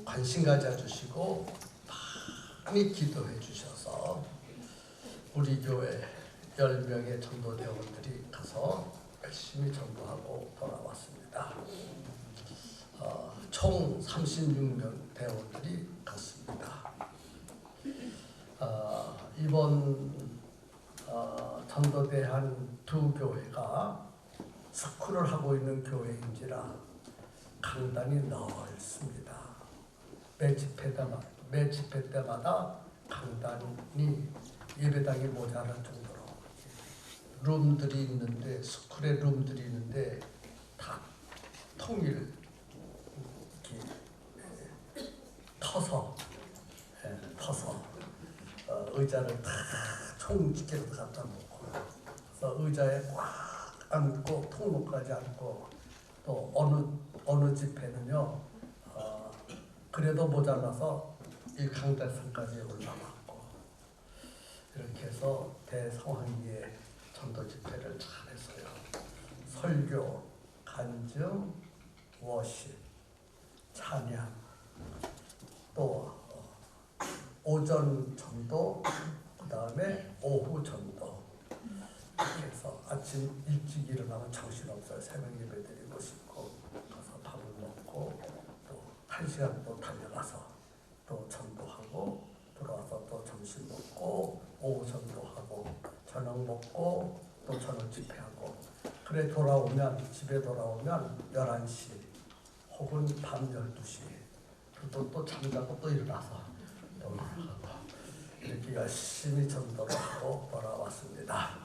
관심 가져주시고 많이 기도해 주셔서 우리 교회 10명의 전도대원들이 가서 열심히 전도하고 돌아왔습니다. 총 36명 대원들이 갔습니다. 이번 전도대 한 두 교회가 스쿨을 하고 있는 교회인지라 강단이 넓습니다. 매 집회 때마다 강단이 예배당이 모자랄 정도로 룸들이 있는데, 스쿨에 룸들이 있는데 다 통일 이렇게 터서 의자를 다 총집게로 갖다 놓고, 그래서 의자에 꽉 앉고 통로까지 앉고, 또 어느 집회는요 그래도 모자라서 이 강대상까지 올라왔고, 이렇게 해서 대성황리에 전도 집회를 잘했어요. 설교, 간증, 워십, 찬양, 또 오전 전도, 그 다음에 오후 전도. 이렇게 해서 아침 일찍 일어나면 정신없어요. 새벽 예배 드리고 싶고, 가서 밥을 먹고 또 1시간 또 달려가서 또 전도하고, 들어와서 또 점심 먹고, 오후 전도하고, 저녁 먹고, 또 저녁 집회하고. 그래 집에 돌아오면 11시 혹은 밤 12시 또 잠자고 또 일어나서 또 하고, 이렇게 열심히 전도를 하고 돌아왔습니다.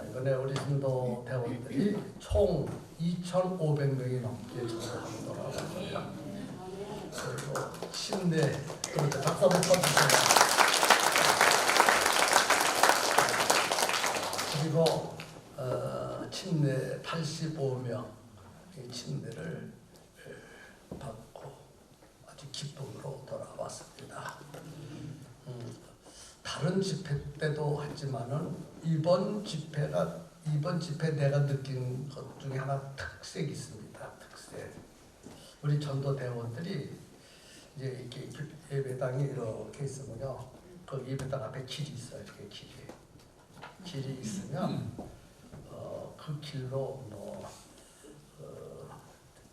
이번에 우리 전도 대원들이 총 2,500명이 넘게 전도하고 돌아왔습니다. 그리고 침례, 박수 한번 쳐주세요. 그리고 침례 85명 침례를 받고 아주 기쁨으로 돌아왔습니다. 다른 집회 때도 했지만은 이번 집회 내가 느낀 것 중에 하나 특색이 있습니다. 특색. 우리 전도 대원들이 이제 이렇게 예배당이 이렇게 있으면요, 그 예배당 앞에 길이 있어요. 이렇게 길이 있으면 그 길로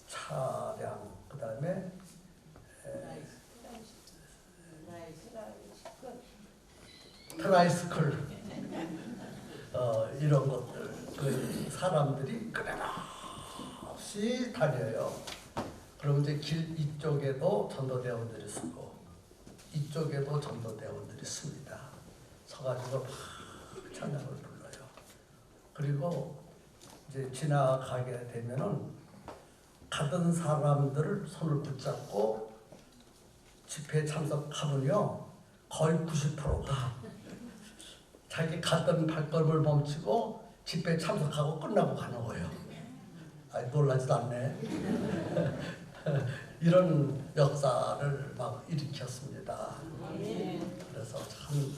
차량, 그 다음에 트라이스클 이런 것들, 그 사람들이 끊임없이 다녀요. 그럼 이제 길 이쪽에도 전도대원들이 쓰고 이쪽에도 전도대원들이 씁니다. 서가지고 막 찬양을 불러요. 그리고 이제 지나가게 되면은 가던 사람들을 손을 붙잡고 집회에 참석하면요, 거의 90%가 자기 갔던 발걸음을 멈추고 집회에 참석하고 끝나고 가는 거예요. 놀라지도 않네. 이런 역사를 막 일으켰습니다. 그래서 참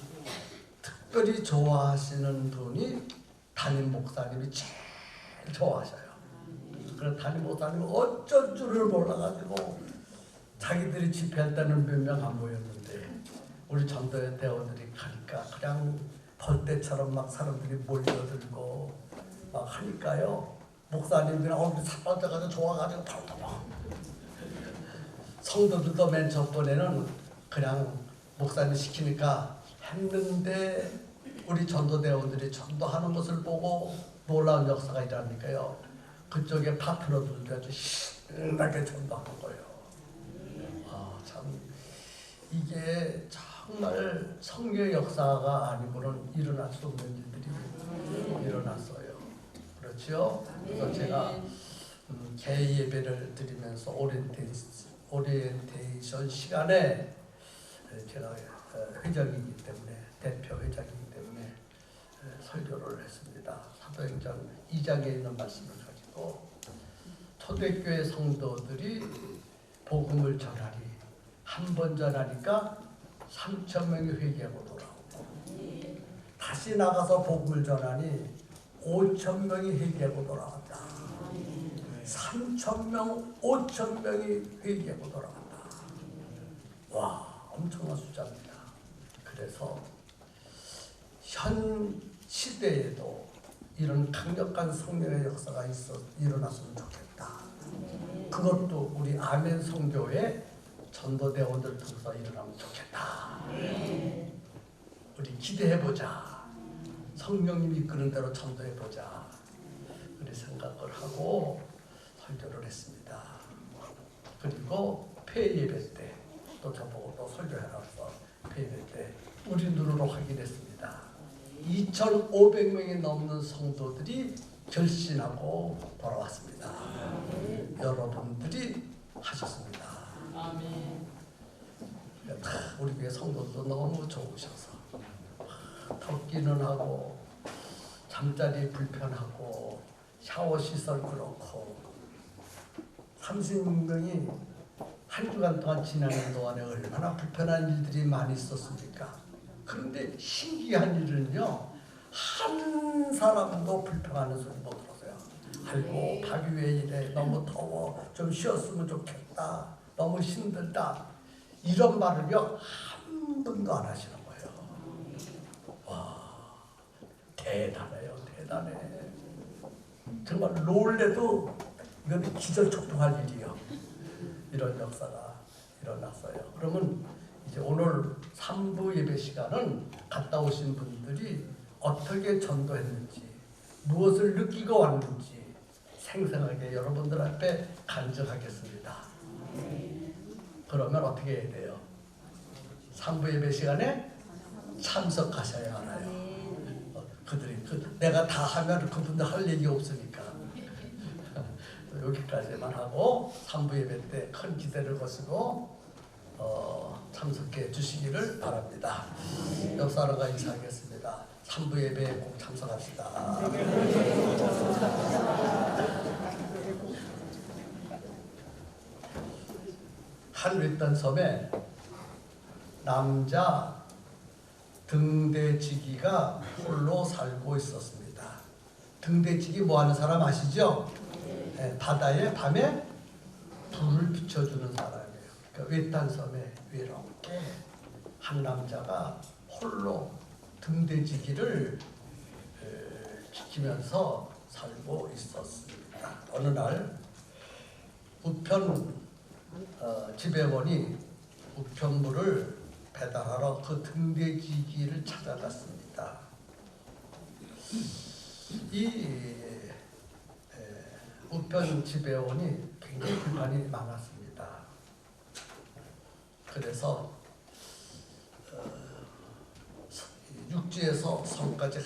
특별히 좋아하시는 분이 담임 목사님이 제일 좋아하셔요. 그래서 담임 목사님은 어쩔 줄을 몰라가지고 자기들이 집회할 때는 몇 명 안 모였는데 우리 전도의 대원들이 가니까 그냥 벌떼처럼 막 사람들이 몰려들고 막 하니까요, 목사님들이 얼굴이 삭발져가지고 좋아가지고 막 성도들도 맨 첫번에는 그냥 목사님 시키니까 했는데 우리 전도대원들이 전도하는 것을 보고 놀라운 역사가 일어나니까요, 그쪽에 파트너들도 아주 신나게 전도하는 거예요. 참 이게 정말 성경의 역사가 아니고는 일어날 수 없는 일들이 일어났어요. 그렇죠? 그래서 제가 개인 예배를 드리면서 오리엔테이션 시간에 제가 회장이기 때문에, 대표 회장이기 때문에 설교를 했습니다. 사도행전 2장에 있는 말씀을 가지고 초대교회 성도들이 복음을 전하니 한 번 전하니까 3,000명이 회개하고 돌아오고, 다시 나가서 복음을 전하니 5,000명이 회개하고 돌아왔다. 3,000명, 5,000명이 회개하고 돌아왔다. 와, 엄청난 숫자입니다. 그래서 현 시대에도 이런 강력한 성령의 역사가 일어났으면 좋겠다. 그것도 우리 아멘 성교회 전도대원들 통해서 일어나면 좋겠다. 우리 기대해보자. 성령님이 이끄는 대로 전도해보자. 우리 생각을 하고 설교를 했습니다. 그리고 폐예배 때 또 저보고 또 설교해라서 폐예배 때 우리 눈으로 확인했습니다. 2,500명이 넘는 성도들이 결신하고 돌아왔습니다. 여러분들이 하셨습니다. 우리 교회 성도도 너무 좋으셔서 덥기는 하고 잠자리 불편하고 샤워 시설 그렇고 36명이 한 주간 동안 지나는 동안에 얼마나 불편한 일들이 많이 있었습니까? 그런데 신기한 일은요, 한 사람도 불평하는 소리 못 들었어요. 아이고, 가기 왜 이래? 너무 더워. 좀 쉬었으면 좋겠다. 너무 힘들다. 이런 말을요, 한 분도 안 하시는 거예요. 와, 대단해요, 대단해. 정말 놀래도 이건 기절초풍할 일이요. 이런 역사가 일어났어요. 그러면 이제 오늘 3부 예배 시간은 갔다 오신 분들이 어떻게 전도했는지, 무엇을 느끼고 왔는지 생생하게 여러분들 앞에 간증하겠습니다. 그러면 어떻게 해야 돼요? 3부 예배 시간에 참석하셔야 하나요? 그들이 내가 다 하면 그분들 할 얘기 없으니까 여기까지만 하고 3부 예배 때 큰 기대를 거시고 참석해 주시기를 바랍니다. 역사로가 인사하겠습니다. 3부 예배에 꼭 참석합시다. 하늘있던 섬에 남자 등대지기가 홀로 살고 있었습니다. 등대지기 뭐하는 사람 아시죠? 네, 바다에 밤에 불을 비춰주는 사람이에요. 그러니까 외딴 섬에 외롭게 한 남자가 홀로 등대지기를 지키면서 살고 있었습니다. 어느 날 우편 지배원이 우편물을 배달하러 그 등대지기를 찾아갔습니다. 이 우편 지배원이 굉장히 불만이 많았습니다. 그래서 육지에서 섬까지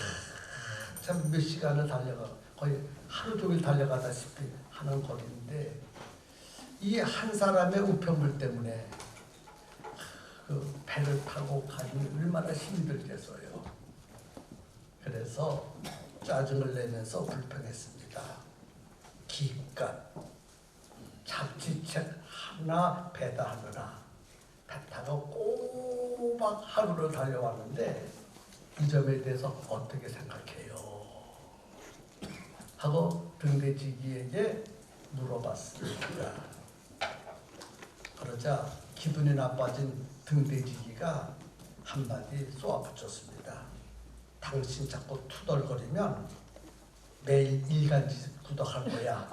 참 몇 시간을 달려가 거의 하루 종일 달려가다시피 하는 거리인데 이 한 사람의 우편물 때문에 그 배를 타고 가기 얼마나 힘들겠어요. 그래서 짜증을 내면서 불평했습니다. 기껏 잡지책 하나 배달하느라 배 타고 꼬박 하루를 달려왔는데 이 점에 대해서 어떻게 생각해요? 하고 등대지기에게 물어봤습니다. 그러자 기분이 나빠진 등대지기가 한마디 쏘아붙였습니다. 당신 자꾸 투덜거리면 매일 일간지 구독할 거야.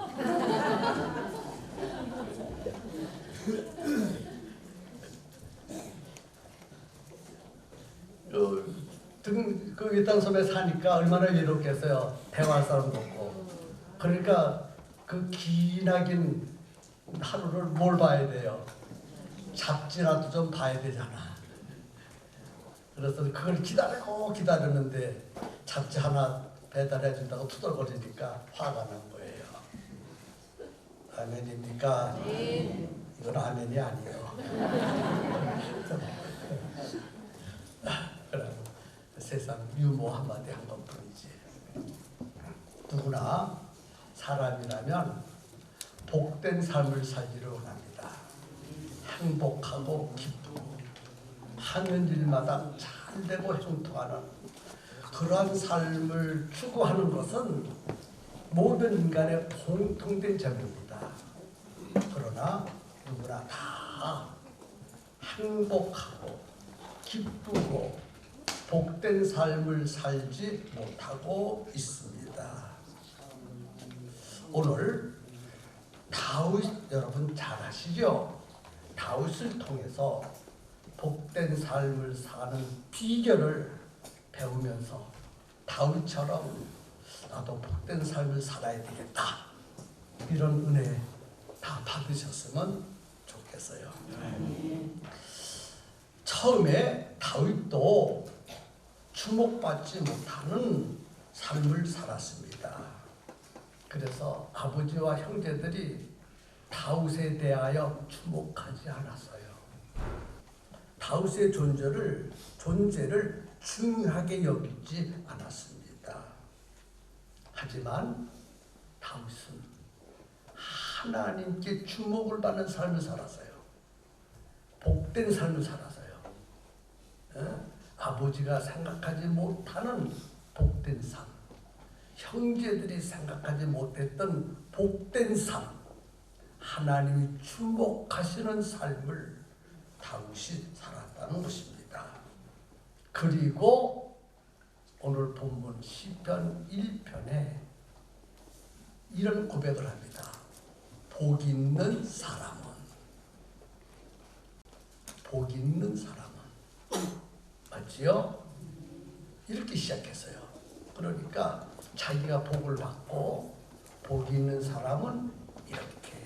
그 외딴섬에 사니까 얼마나 외롭겠어요. 대화할 사람도 없고. 그러니까 그 기나긴 하루를 뭘 봐야 돼요? 잡지라도 좀 봐야 되잖아. 그래서 그걸 기다렸는데 잡지 하나 배달해 준다고 투덜거리니까 화가 난 거예요. 아멘입니까? 네. 이건 아멘이 아니에요. 그럼 세상 유머 한마디 한 것뿐이지. 누구나 사람이라면 복된 삶을 살기를 원합니다. 행복하고 기쁘고 하는 일마다 잘 되고 형통하는 그러한 삶을 추구하는 것은 모든 인간의 공통된 점입니다. 그러나 누구나 다 행복하고 기쁘고 복된 삶을 살지 못하고 있습니다. 오늘 다윗 여러분 잘 아시죠? 다윗을 통해서 복된 삶을 사는 비결을 배우면서 다윗처럼 나도 복된 삶을 살아야 되겠다, 이런 은혜 다 받으셨으면 좋겠어요. 처음에 다윗도 주목받지 못하는 삶을 살았습니다. 그래서 아버지와 형제들이 다윗에 대하여 주목하지 않았어요. 다윗의 존재를 중요하게 여기지 않았습니다. 하지만 다윗은 하나님께 주목을 받는 삶을 살았어요. 복된 삶을 살았어요. 아버지가 생각하지 못하는 복된 삶, 형제들이 생각하지 못했던 복된 삶, 하나님이 주목하시는 삶을 다윗이 살았다는 것입니다. 그리고 오늘 본문 시편 1편에 이런 고백을 합니다. 복 있는 사람은, 복 있는 사람은, 맞지요? 이렇게 시작했어요. 그러니까 자기가 복을 받고 복 있는 사람은 이렇게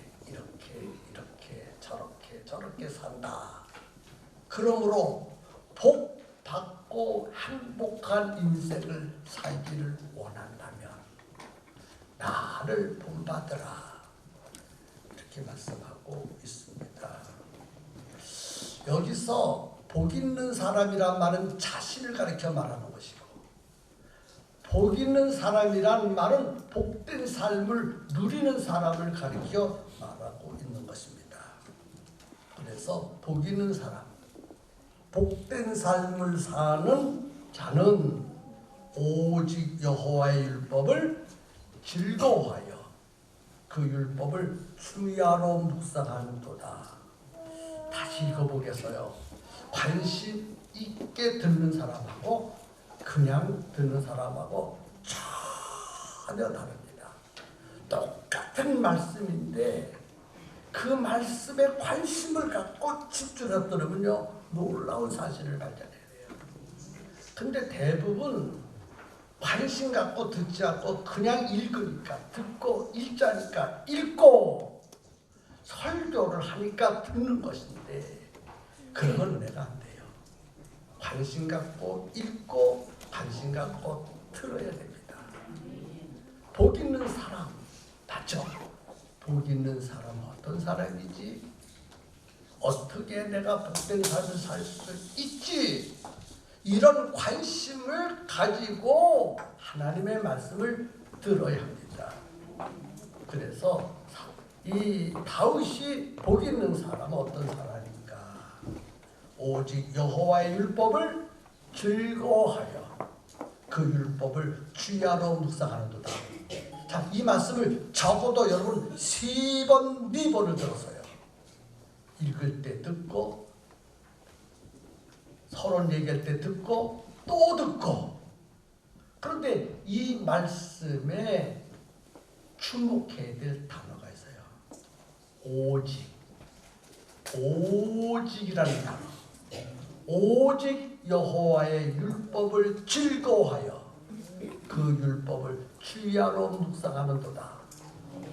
저렇게 산다. 그러므로 복 받고 행복한 인생을 살기를 원한다면 나를 본받으라, 이렇게 말씀하고 있습니다. 여기서 복 있는 사람이란 말은 자신을 가리켜 말하는 것이고, 복 있는 사람이란 말은 복된 삶을 누리는 사람을 가리켜 말하고 있는 것입니다. 그래서 복 있는 사람, 복된 삶을 사는 자는 오직 여호와의 율법을 즐거워하여 그 율법을 주야로 묵상하는도다. 다시 읽어보겠어요. 관심 있게 듣는 사람하고 그냥 듣는 사람하고 전혀 다릅니다. 똑같은 말씀인데 그 말씀에 관심을 갖고 집중했더라면요, 놀라운 사실을 발견해야 돼요. 근데 대부분 관심 갖고 듣지 않고 그냥 읽으니까 듣고, 읽자니까 읽고, 설교를 하니까 듣는 것인데 그런 은혜가 안 돼요. 관심 갖고 읽고 관심 갖고 들어야 됩니다. 복 있는 사람, 맞죠? 복 있는 사람은 어떤 사람이지? 어떻게 내가 복된 삶을 살 수 있지? 이런 관심을 가지고 하나님의 말씀을 들어야 합니다. 그래서 이 다윗이 복 있는 사람은 어떤 사람인가? 오직 여호와의 율법을 즐거워하여 그 율법을 주야로 묵상하는도다. 자, 이 말씀을 적어도 여러분 3번, 4번을 들었어요. 읽을 때 듣고, 서론 얘기할 때 듣고, 또 듣고. 그런데 이 말씀에 주목해야 될 단어가 있어요. 오직이라는 단어. 오직 여호와의 율법을 즐거워하여 그 율법을 주야로 묵상하는도다.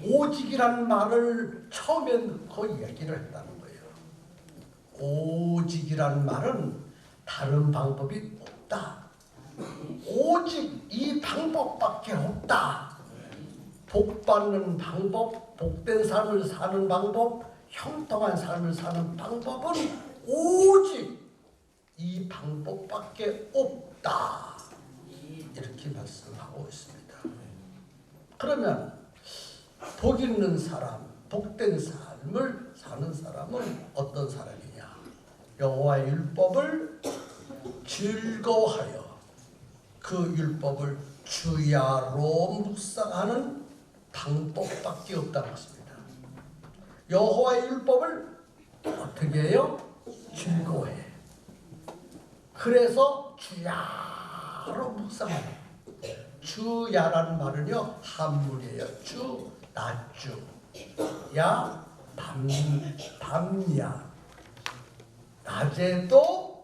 오직이라는 말을 처음에 넣고 이야기를 했다는 거예요. 오직이라는 말은 다른 방법이 없다. 오직 이 방법밖에 없다. 복 받는 방법, 복된 삶을 사는 방법, 형통한 삶을 사는 방법은 오직 이 방법밖에 없다. 이렇게 말씀하고 있습니다. 그러면 복 있는 사람, 복된 삶을 사는 사람은 어떤 사람이냐? 여호와의 율법을 즐거워하여 그 율법을 주야로 묵상하는 방법밖에 없다는 것입니다. 여호와의 율법을 어떻게 해요? 즐거워해. 그래서 주야로 묵상하는. 주야라는 말은요 한문이에요. 주, 낮주, 야, 밤야. 낮에도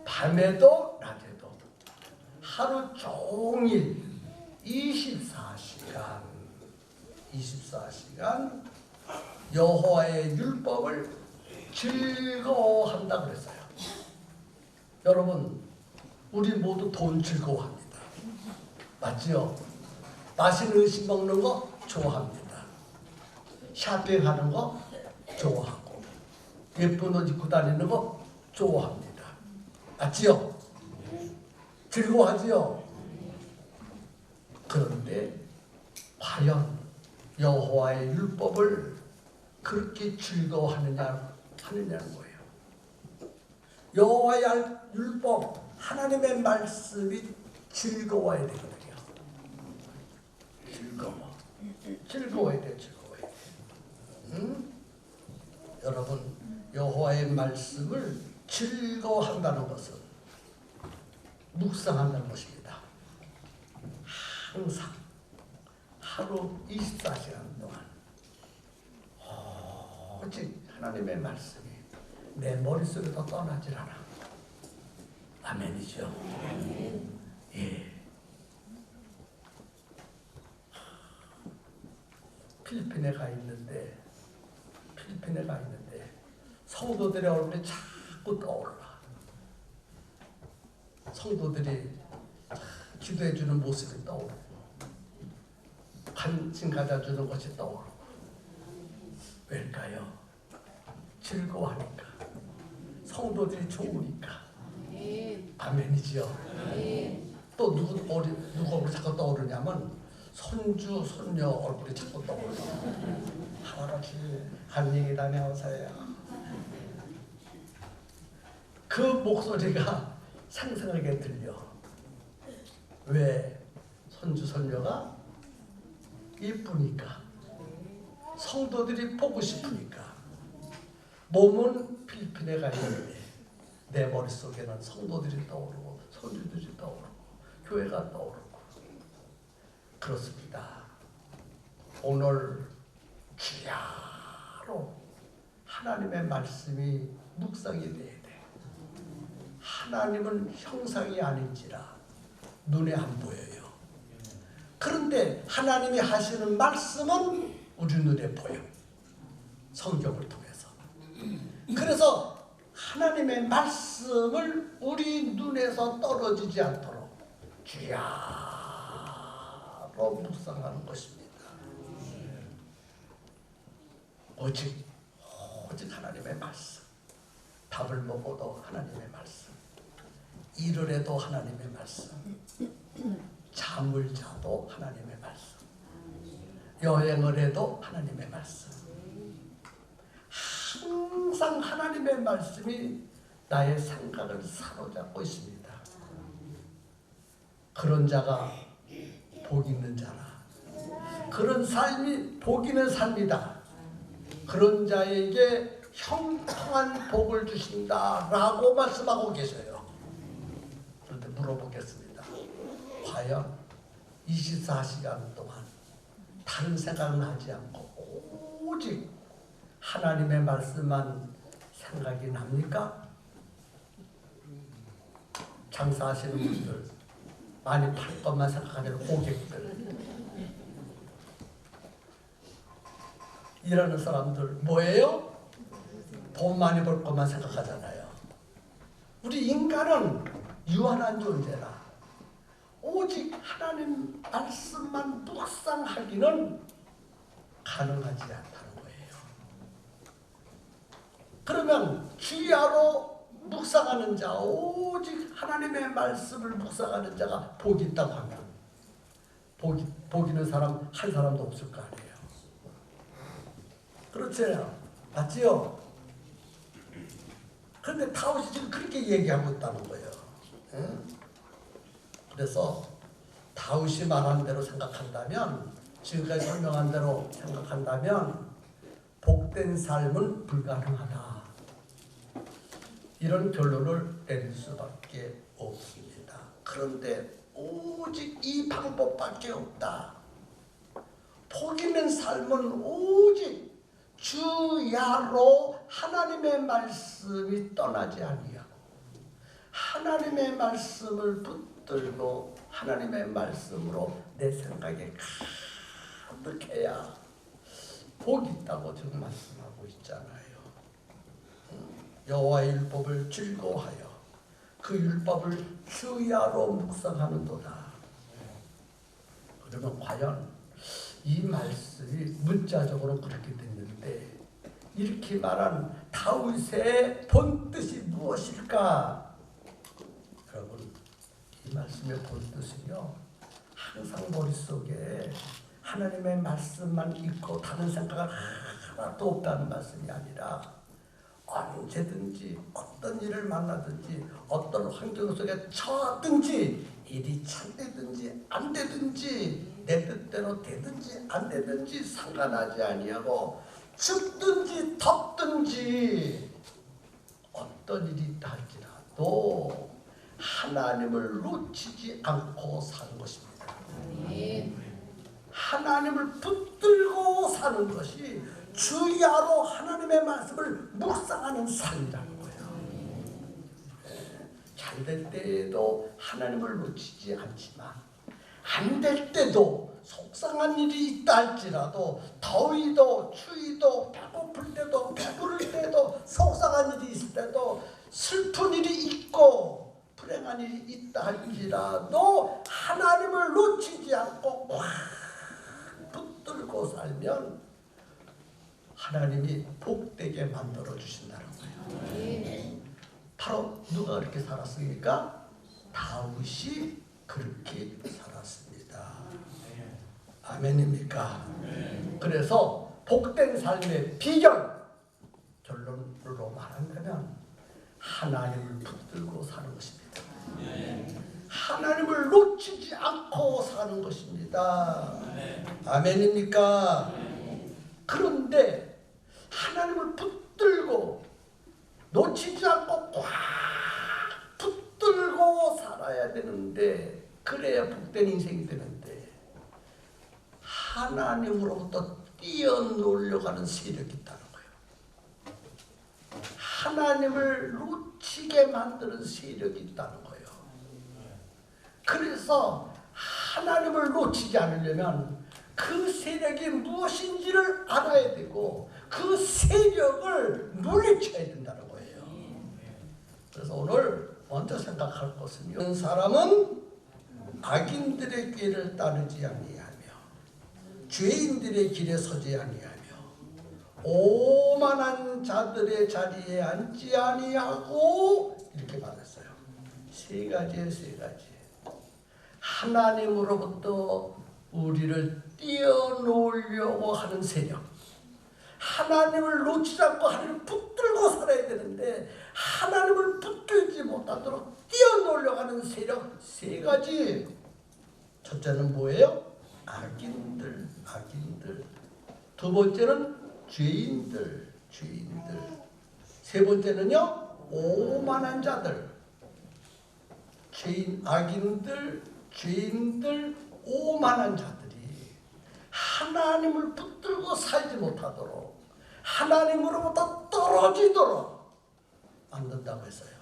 밤에도 낮에도 하루 종일 24시간 여호와의 율법을 즐거워한다 그랬어요. 여러분, 우리 모두 돈 즐거워합니다. 맞지요? 맛있는 음식 먹는 거 좋아합니다. 쇼핑하는 거 좋아하고 예쁜 옷 입고 다니는 거 좋아합니다. 맞지요? 즐거워하지요? 그런데 과연 여호와의 율법을 그렇게 즐거워하느냐는 거예요. 여호와의 율법, 하나님의 말씀이 즐거워야 되거든요. 즐거워야 돼. 응? 여러분, 여호와의 말씀을 즐거워한다는 것은 묵상한다는 것입니다. 항상 하루 24시간 동안 오직 하나님의 말씀이 내 머릿속에서 떠나질 않아. 아멘이죠. 예. 필리핀에 가 있는데 성도들의 얼굴이 자꾸 떠올라. 성도들이 기도해주는 모습이 떠오르고 관심 가져주는 것이 떠오르고. 왜일까요? 즐거워하니까. 성도들이 좋으니까. 아멘이지요. 또 누구 얼굴이 자꾸 떠오르냐면 손주, 손녀 얼굴이 자꾸 떠오르고. 할아버지 안녕히 다녀오세요. 그 목소리가 생생하게 들려. 왜? 손주, 손녀가 이쁘니까. 성도들이 보고 싶으니까. 몸은 필리핀에 가 있는데 내 머릿속에는 성도들이 떠오르고 손주들이 떠오르고 교회가 떠오르고. 그렇습니다. 오늘 주야로 하나님의 말씀이 묵상이 돼야 돼. 하나님은 형상이 아닌지라 눈에 안 보여요. 그런데 하나님이 하시는 말씀은 우리 눈에 보여. 성경을 통해서. 그래서 하나님의 말씀을 우리 눈에서 떨어지지 않도록 주야로 묵상하는 것입니다. 오직 하나님의 말씀. 밥을 먹어도 하나님의 말씀. 일을 해도 하나님의 말씀. 잠을 자도 하나님의 말씀. 여행을 해도 하나님의 말씀. 항상 하나님의 말씀이 나의 생각을 사로잡고 있습니다. 그런 자가 복 있는 자라. 그런 삶이 복 있는 삶이다. 그런 자에게 형통한 복을 주신다라고 말씀하고 계셔요. 그런데 물어보겠습니다. 과연 24시간 동안 다른 생각은 하지 않고 오직 하나님의 말씀만 생각이 납니까? 장사하시는 분들, 많이 팔 것만 생각하는 고객들, 일하는 사람들 뭐예요? 돈 많이 벌 것만 생각하잖아요. 우리 인간은 유한한 존재라 오직 하나님 말씀만 묵상하기는 가능하지 않다는 거예요. 그러면 주야로 묵상하는 자, 오직 하나님의 말씀을 묵상하는 자가 복이 있다고 하면 복 있는 사람 한 사람도 없을 거 아니에요. 그렇죠? 맞지요? 그런데 다윗이 지금 그렇게 얘기하고 있다는 거예요. 응? 그래서 다윗이 말한 대로 생각한다면, 지금까지 설명한 대로 생각한다면 복된 삶은 불가능하다. 이런 결론을 내릴 수밖에 없습니다. 그런데 오직 이 방법밖에 없다. 복 있는 삶은 오직 주야로 하나님의 말씀이 떠나지 아니하고 하나님의 말씀을 붙들고 하나님의 말씀으로 내 생각에 가득해야 복이 있다고 지금 말씀하고 있잖아요. 여호와의 율법을 즐거워하여 그 율법을 주야로 묵상하는도다. 그러면 과연 이 말씀이 문자적으로 그렇게 됐는데 이렇게 말한 다윗의 본뜻이 무엇일까? 여러분, 이 말씀의 본뜻은요, 항상 머릿속에 하나님의 말씀만 있고 다른 생각은 하나도 없다는 말씀이 아니라 언제든지 어떤 일을 만나든지 어떤 환경 속에 처하든지 일이 잘 되든지 안 되든지 내 뜻대로 되든지 안 되든지 상관하지 아니하고 춥든지 덥든지 어떤 일이 있다 할지라도 하나님을 놓치지 않고 사는 것입니다. 하나님을 붙들고 사는 것이 주야로 하나님의 말씀을 묵상하는 삶이라는 거예요. 잘 될 때에도 하나님을 놓치지 않지만 안 될 때도 속상한 일이 있다 할지라도 더위도 추위도 배고플 때도 배부를 때도 속상한 일이 있을 때도 슬픈 일이 있고 불행한 일이 있다 할지라도 하나님을 놓치지 않고 꽉 붙들고 살면 하나님이 복되게 만들어 주신다는 거예요. 바로 누가 그렇게 살았습니까? 다윗이 그렇게 살았습니다. 아멘입니까? 그래서 복된 삶의 비결, 결론으로 말한다면 하나님을 붙들고 사는 것입니다. 하나님을 놓치지 않고 사는 것입니다. 아멘입니까? 그런데 하나님을 붙들고 놓치지 않고 꽉 붙들고 살아야 되는데 그래야 복된 인생이 되는데 하나님으로부터 뛰어놀려고 하는 세력이 있다는 거예요. 하나님을 놓치게 만드는 세력이 있다는 거예요. 그래서 하나님을 놓치지 않으려면 그 세력이 무엇인지를 알아야 되고 그 세력을 물리쳐야 된다는 거예요. 그래서 오늘 먼저 생각할 것은요, 사람은 악인들의 꾀를 따르지 아니하며 죄인들의 길에 서지 아니하며 오만한 자들의 자리에 앉지 아니하고 이렇게 말했어요. 세 가지에 세 가지. 하나님으로부터 우리를 뛰어놀려고 하는 세력, 하나님을 놓치지 않고 하나님을 붙들고 살아야 되는데 하나님을 붙들지 못하도록 뛰어놀려고 하는 세력 세 가지. 첫째는 뭐예요? 악인들. 두 번째는 죄인들. 세 번째는요, 오만한 자들. 죄인들, 오만한 자들이 하나님을 붙들고 살지 못하도록 하나님으로부터 떨어지도록 만든다고 했어요.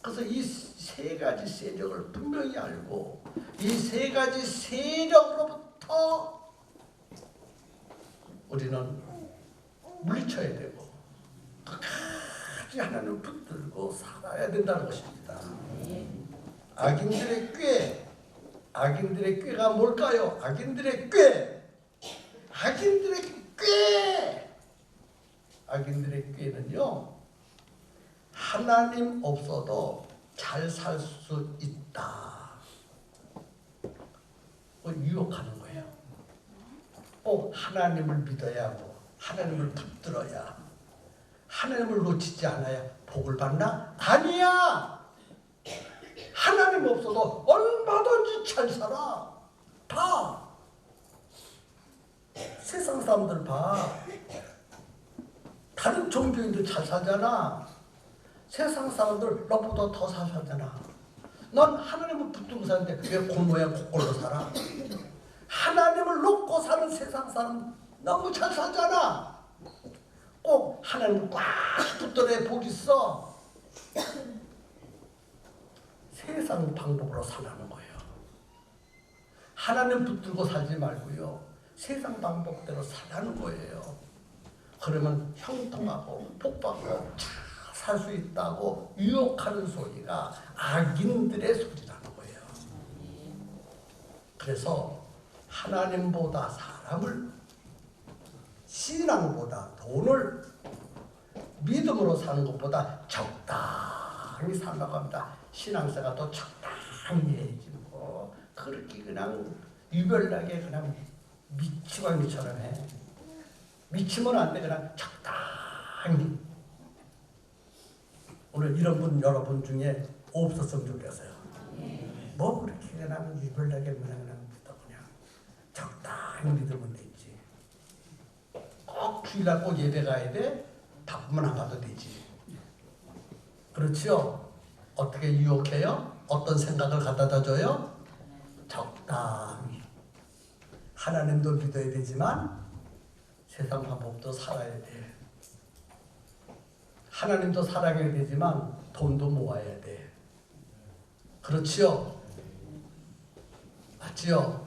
그래서 이 세 가지 세력을 분명히 알고 이 세 가지 세력으로부터 우리는 물리쳐야 되고 끝까지 하나님을 붙들고 살아야 된다는 것입니다. 악인들의 꾀가 뭘까요? 악인들의 꾀는요, 하나님 없어도 잘 살 수 있다. 유혹하는 거예요. 꼭 하나님을 믿어야 하고 하나님을 붙들어야, 하나님을 놓치지 않아야 복을 받나? 아니야. 하나님 없어도 얼마든지 잘 살아. 봐. 세상 사람들 봐. 다른 종교인도 잘 살잖아. 세상 사람들 너보다 더 잘 살잖아. 넌 하나님을 붙들고 사는데 왜 골모양 곡골로 살아? 하나님을 놓고 사는 세상 사람 너무 잘 살잖아. 꼭 하나님을 꽉 붙들어야 복 있어. 세상 방법으로 살라는 거예요. 하나님 붙들고 살지 말고요. 세상 방법대로 살라는 거예요. 그러면 형통하고 복받고 살 수 있다고 유혹하는 소리가 악인들의 소리라는 거예요. 그래서 하나님보다 사람을, 신앙보다 돈을, 믿음으로 사는 것보다 적당히 살라고 합니다. 신앙생활 또 적당히 해야지 뭐 그렇게 그냥 유별나게 그냥 미치광이처럼 해. 미치면 안 돼. 그냥 적당히. 오늘 이런 분 여러분 중에 없었으면 좋겠어요. 뭐 그렇게 그냥 유별나게 그냥 믿어. 그냥 적당히 믿으면 되지. 꼭 주일날 꼭 예배 가야 돼? 바쁘면 안 가도 되지. 그렇죠? 어떻게 유혹해요? 어떤 생각을 갖다 줘요? 적당히. 하나님도 믿어야 되지만 세상 방법도 살아야 돼. 하나님도 사랑해야 되지만 돈도 모아야 돼. 그렇지요? 맞지요?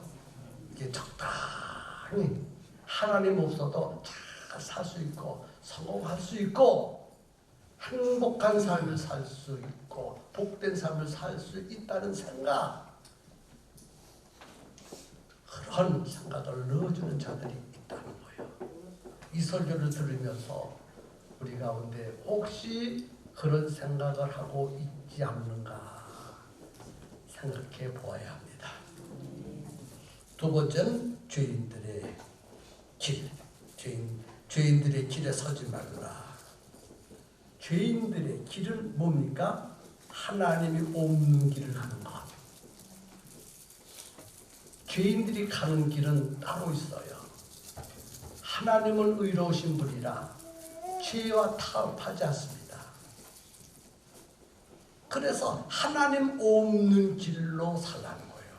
이게 적당히 하나님 없어도 잘 살 수 있고 성공할 수 있고 행복한 삶을 살 수 있고 복된 삶을 살 수 있다는 생각, 그런 생각을 넣어주는 자들이 있다는 거예요. 이 설교를 들으면서 우리 가운데 혹시 그런 생각을 하고 있지 않는가 생각해 보아야 합니다. 두 번째는 죄인들의 길. 죄인들의 길에 서지 말라. 죄인들의 길은 뭡니까? 하나님이 없는 길을 가는 것. 죄인들이 가는 길은 따로 있어요. 하나님은 의로우신 분이라 죄와 타협하지 않습니다. 그래서 하나님 없는 길로 살라는 거예요.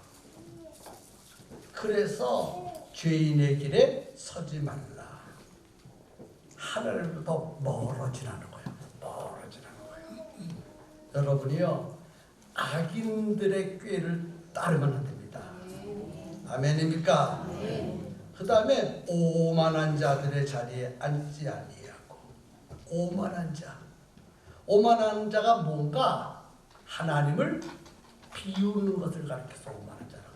그래서 죄인의 길에 서지 말라. 하나님부터 멀어지라는 거예요. 멀어지라는 거예요. 여러분이요, 악인들의 꾀를 따르면 안 됩니다. 아멘입니까? 그 다음에 오만한 자들의 자리에 앉지 아니하고. 오만한 자. 오만한 자가 뭔가? 하나님을 비우는 것을 가리켜서 오만한 자라고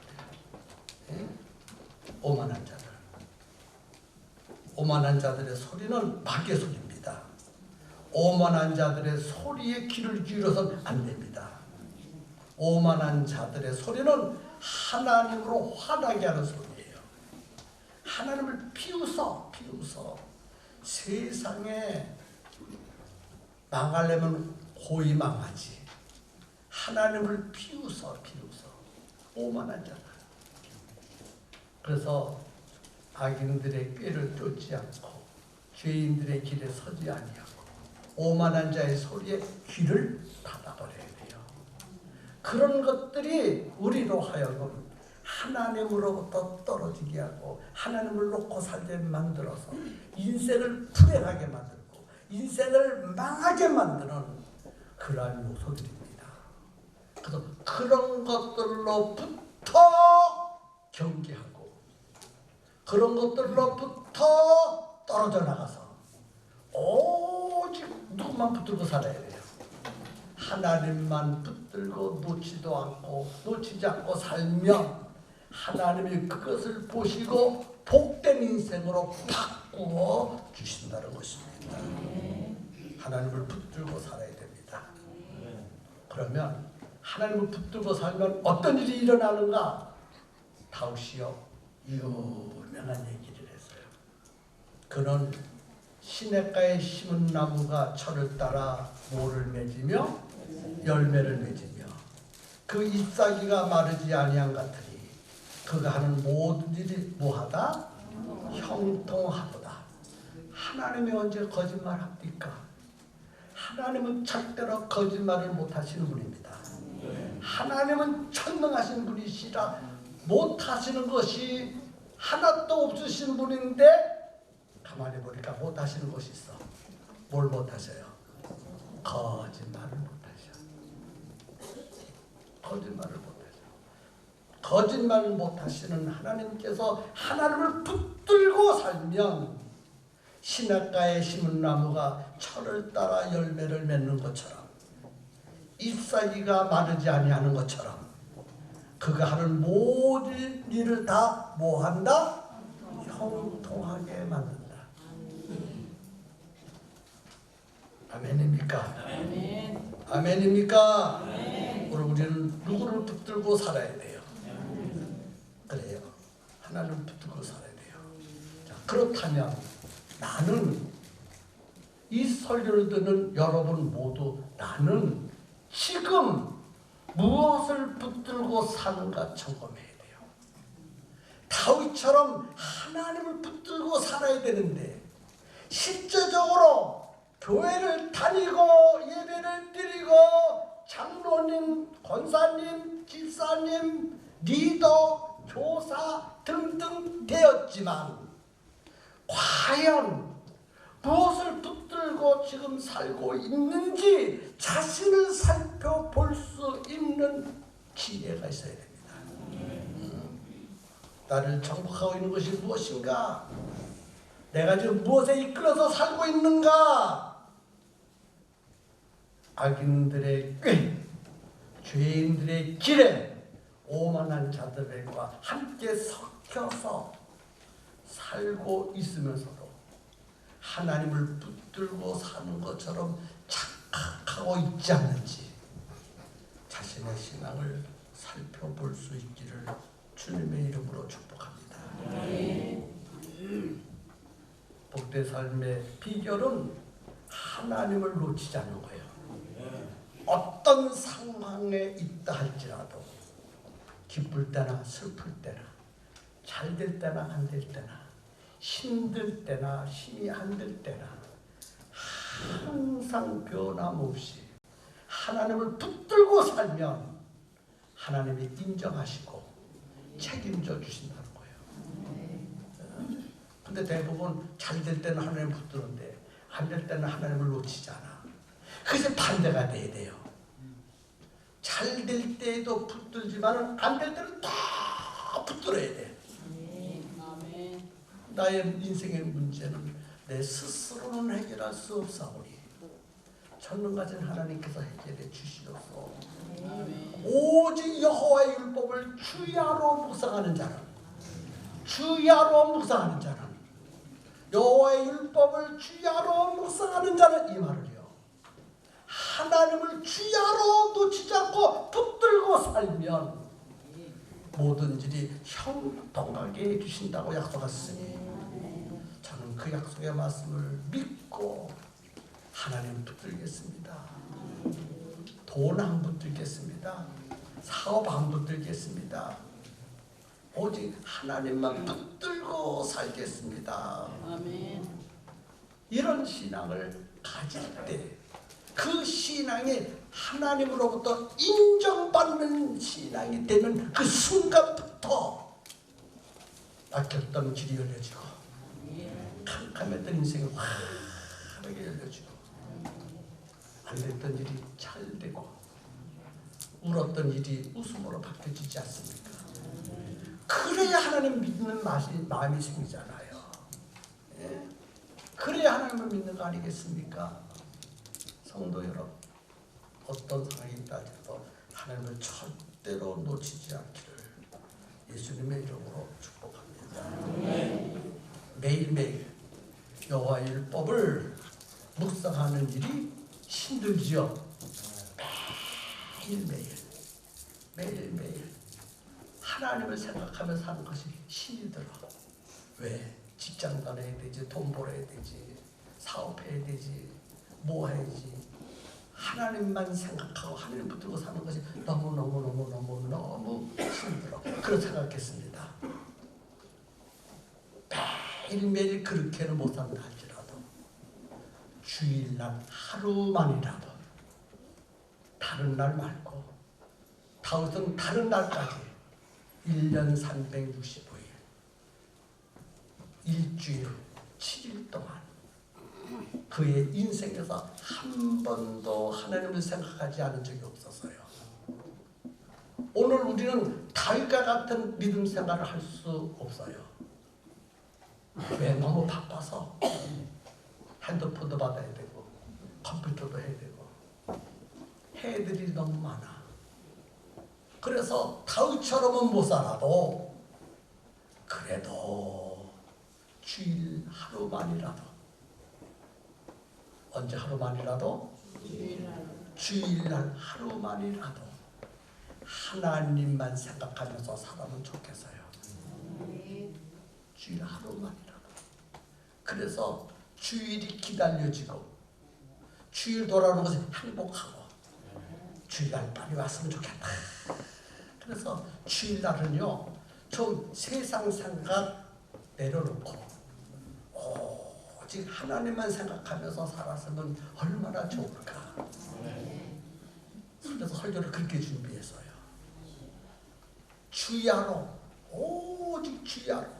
해요. 오만한 자들. 오만한 자들의 소리는 마귀의 소리입니다. 오만한 자들의 소리에 귀를 기울여서는 안 됩니다. 오만한 자들의 소리는 하나님으로 화나게 하는 소리예요. 하나님을 비웃어. 세상에 망하려면 고이 망하지. 하나님을 비웃어. 오만한 자들. 그래서 악인들의 꾀를 쫓지 않고 죄인들의 길에 서지 아니하고 오만한 자의 소리에 귀를 닫아버려야 돼요. 그런 것들이 우리로 하여금 하나님으로부터 떨어지게 하고 하나님을 놓고 살게 만들어서 인생을 불행하게 만들고 인생을 망하게 만드는 그러한 요소들입니다. 그래서 그런 것들로부터 경계하고 그런 것들로부터 떨어져 나가서 오직 누구만 붙들고 살아야 돼요. 하나님만 붙들고 놓치지 않고 살면 하나님이 그것을 보시고 복된 인생으로 바꾸어 주신다는 것입니다. 하나님을 붙들고 살아야 됩니다. 그러면 하나님을 붙들고 살면 어떤 일이 일어나는가? 다윗이요, 유명한 얘기를 했어요. 그는 시냇가에 심은 나무가 철을 따라 모를 맺으며 열매를 맺으며 그 잎사귀가 마르지 아니한 같으니 그가 하는 모든 일이 뭐하다? 형통하도다. 하나님이 언제 거짓말합니까? 하나님은 절대로 거짓말을 못하시는 분입니다. 하나님은 천능하신 분이시라 못하시는 것이 하나도 없으신 분인데 가만히 보니까 못하시는 것이 있어. 뭘 못하셔요? 거짓말을 못하셔. 거짓말을 못하셔. 거짓말을 못하시는 하나님께서 하나님을 붙들고 살면 시냇가에 심은 나무가 철을 따라 열매를 맺는 것처럼 잎사귀가 마르지 아니하는 것처럼 그가 하는 모든 일을 다 뭐한다? 형통하게 만든다. 아멘입니까? 아멘. 아멘입니까? 아멘. 우리는 누구를 붙들고 살아야 돼요? 그래요. 하나님을 붙들고 살아야 돼요. 자, 그렇다면 나는 이 설교를 듣는 여러분 모두 나는 지금 무엇을 붙들고 사는가 점검해야 돼요. 다윗처럼 하나님을 붙들고 살아야 되는데 실제적으로 교회를 다니고 예배를 드리고 장로님, 권사님, 집사님, 리더, 교사 등등 되었지만 과연 무엇을 붙들고 지금 살고 있는지 자신을 살펴볼 수 있는 기회가 있어야 됩니다. 나를 정복하고 있는 것이 무엇인가? 내가 지금 무엇에 이끌어서 살고 있는가? 악인들의 꾀, 죄인들의 길에 오만한 자들과 함께 섞여서 살고 있으면서도 하나님을 붙들고 사는 것처럼 착각하고 있지 않는지 자신의 신앙을 살펴볼 수 있기를 주님의 이름으로 축복합니다. 복된 삶의 비결은 하나님을 놓치지 않는 거예요. 어떤 상황에 있다 할지라도 기쁠 때나 슬플 때나 잘 될 때나 안 될 때나 힘들 때나 힘이 안 들 때나 항상 변함없이 하나님을 붙들고 살면 하나님이 인정하시고 책임져 주신다는 거예요. 근데 대부분 잘 될 때는 하나님을 붙드는데 안 될 때는 하나님을 놓치지 않아. 그래서 반대가 돼야 돼요. 잘 될 때에도 붙들지만 안 될 때는 다 붙들어야 돼. 나의 인생의 문제는 내 스스로는 해결할 수 없사오니 전능하신 하나님께서 해결해 주시옵소서. 오직 여호와의 율법을 주야로 묵상하는 자는 여호와의 율법을 주야로 묵상하는 자는 이 말을요. 하나님을 주야로 놓치지 않고 붙들고 살면 모든 일이 형통하게 해주신다고 약속하셨으니 저는 그 약속의 말씀을 믿고 하나님 붙들겠습니다. 돈 안 붙들겠습니다. 사업 안 붙들겠습니다. 오직 하나님만 붙들고 살겠습니다. 아멘. 이런 신앙을 가질 때 그 신앙이 하나님으로부터 인정받는 신앙이 되는 그 순간부터 막혔던 길이 열려지고 캄캄했던 인생이 환하게 열려지고 안 됐던 일이 잘 되고 울었던 일이 웃음으로 바뀌어지지 않습니까? 그래야 하나님 믿는 마음이 생기잖아요. 예? 그래야 하나님을 믿는 거 아니겠습니까? 성도 여러분, 어떤 상황이 있다 해도 하나님을 절대로 놓치지 않기를 예수님의 이름으로 축복합니다. 매일매일 여호와의 율법을 묵상하는 일이 힘들지요. 매일매일 하나님을 생각하면서 사는 것이 힘이 들어. 왜? 직장 다녀야 되지, 돈 벌어야 되지, 사업해야 되지, 뭐 해야지. 하나님만 생각하고 하나님 붙들고 사는 것이 너무 힘들어. 그렇게 생각했습니다. 매일매일 그렇게는 못 산다 할지라도 주일날 하루만이라도 다른 날 말고 다윗은 다른 날까지 1년 365일 일주일 7일 동안 그의 인생에서 한 번도 하나님을 생각하지 않은 적이 없었어요. 오늘 우리는 다윗과 같은 믿음 생활을 할 수 없어요. 왜? 너무 바빠서 핸드폰도 받아야 되고 컴퓨터도 해야 되고 해야 될 일이 너무 많아. 그래서 다윗처럼은 못 살아도 그래도 주일 하루만이라도 언제 하루만이라도? 주일날 하루만이라도 하나님만 생각하면서 살아면 좋겠어요. 주일 하루만이라도. 그래서 주일이 기다려지고 주일 돌아오는 것이 행복하고 주일날 빨리 왔으면 좋겠다. 그래서 주일날은요 좀 세상 생각 내려놓고 오직 하나님만 생각하면서 살았으면 얼마나 좋을까. 그래서 설교를 그렇게 준비했어요. 주야로 오직 주야로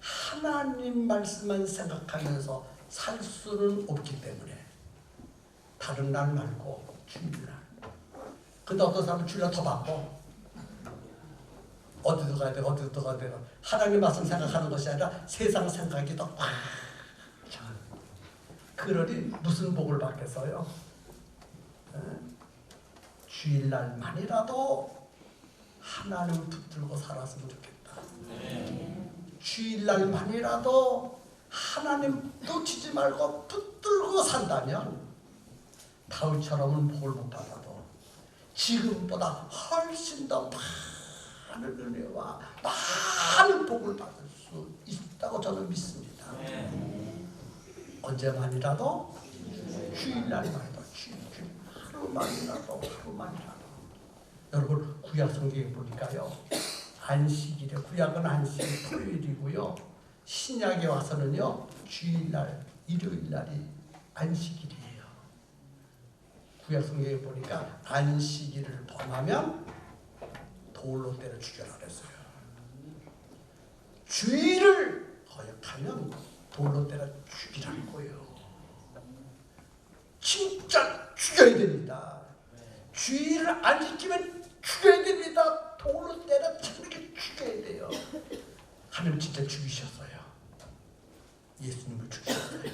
하나님 말씀만 생각하면서 살 수는 없기 때문에 다른 날 말고 주일날. 근데 어떤 사람은 주일날 더 바빠. 어디도 가야 되고 어디도 가야 되고 하나님 말씀 생각하는 것이 아니라 세상 생각이 더 꽉 차. 그러니 무슨 복을 받겠어요? 주일날만이라도 하나님 붙들고 살았으면 좋겠다. 주일날만이라도 하나님 놓치지 말고 붙들고 산다면 다윗처럼은 복을 못 받아도 지금보다 훨씬 더 많은 은혜와 많은 복을 받을 수 있다고 저는 믿습니다. 언제만이라도 주일날만이라도 하루만이라도 여러분 구약 성경에 보니까요 안식일에 구약은 안식일 토요일이고요 신약에 와서는요 주일날 일요일날이 안식일이에요. 구약 성경에 보니까 안식일을 범하면 돌로 때려 죽여라 그랬어요. 주일을 거역하면 돌로 때려 죽이라는 거예요. 진짜 죽여야 됩니다. 주일을 안 지키면 죽여야 됩니다. 돌로 때려 차게 죽여야 돼요. 하나님 진짜 죽이셨어요. 예수님을 죽이셨어요.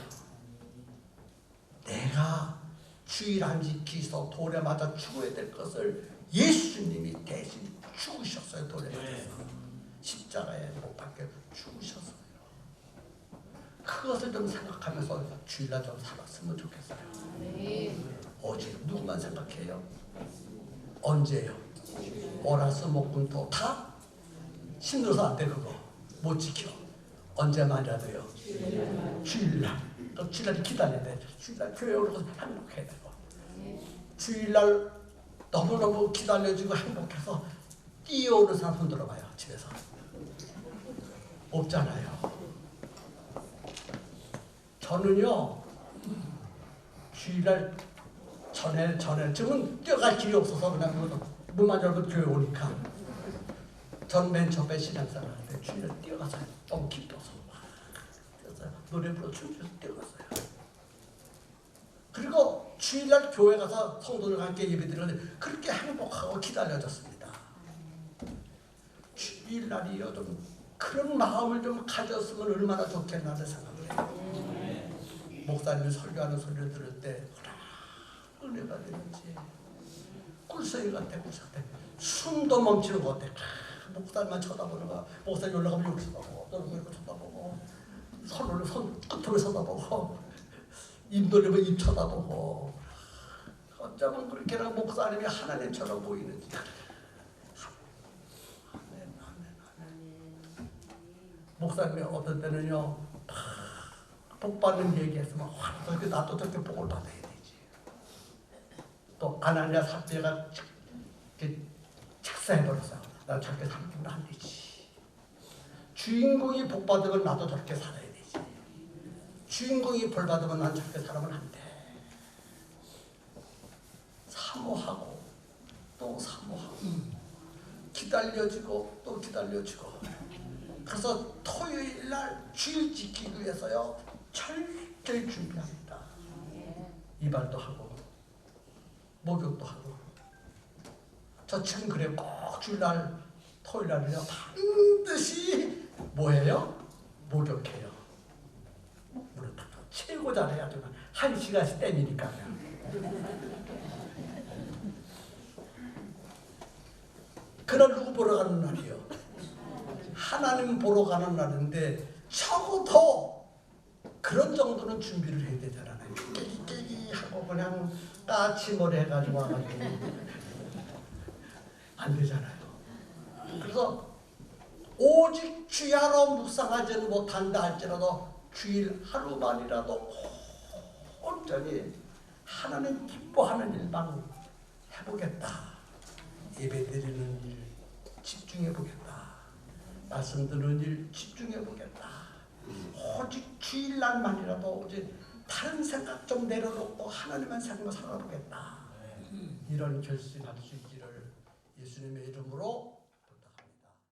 내가 주일 안 지키서 돌에 맞아 죽어야 될 것을 예수님이 대신 죽으셨어요. 돌에 맞아서 십자가에 못 박혀 죽으셨어요. 그것을 좀 생각하면서 주일날 좀 살았으면 좋겠어요. 오직 누구만 생각해요? 언제요? 월화수목금토 다 힘들어서 안 돼. 그거 못 지켜. 언제만이라도요. 주일날. 또 주일날 기다려야 돼. 주일날 교회 오는 것을 행복해야 되고 주일날 너무너무 기다려지고 행복해서 뛰어오는 사람 손 들어봐요. 집에서 없잖아요. 저는요 주일날 전에 지금은 뛰어갈 길이 없어서 그냥 문만 열고 교회 오니까 전 맨 처음에 신앙생활할 때 주일날 뛰어가서 너무 기뻐서 노래 부르고 춤추면서 뛰어갔어요. 그리고 주일날 교회 가서 성도들과 함께 예배드리는데 그렇게 행복하고 기다려졌습니다. 주일날이요 좀 그런 마음을 좀 가졌으면 얼마나 좋겠나는 생각을 해요. 목사님이 설교하는 소리를 들을 때 은혜가 되는지 꿀성이 같아. 숨도 멈추는 것 같아. 목사님만 쳐다보는 거야. 목사님 올라가면 여기 쳐다보고 또는 이렇게 쳐다보고 손 끝으로 쳐다보고 입 돌리면 입 쳐다보고 어쩌면 그렇게나 목사님이 하나님처럼 보이는지. 목사님이 어떤 때는요 복 받는 얘기했으면 나도 저렇게 복을 받아야 되지. 또 아나니아 삽비가 착사해버렸어. 난 저렇게 살면 안 되지. 주인공이 복 받으면 나도 저렇게 살아야 되지. 주인공이 벌 받으면 난 저렇게 살아면 안 돼. 사모하고 또 사모하고 기다려지고 또 기다려지고. 그래서 토요일 날 주일 지키기 위해서요 철저히 준비합니다. 이발도 하고 목욕도 하고. 저 지금 그래 꼭 주일날 토요일 날은요 반드시 뭐해요? 목욕해요. 물을 탁 채우고 잘해야 되면 1시간씩 땜이니까. 그날 누구 보러 가는 날이요? 하나님 보러 가는 날인데 적어도 그런 정도는 준비를 해야 되잖아요. 깨기 하고 그냥 까치머리 해가지고 와가지고 안 되잖아요. 그래서 오직 주야로 묵상하지는 못한다 할지라도 주일 하루만이라도 온전히 하나님 기뻐하는 일만 해보겠다. 예배드리는 일 집중해보겠다. 말씀 듣는 일 집중해보겠다. 오직 주일날만이라도 오직 다른 생각 좀 내려놓고 하나님만 생각 살아보겠다. 이런 결심할 수 있기를 예수님의 이름으로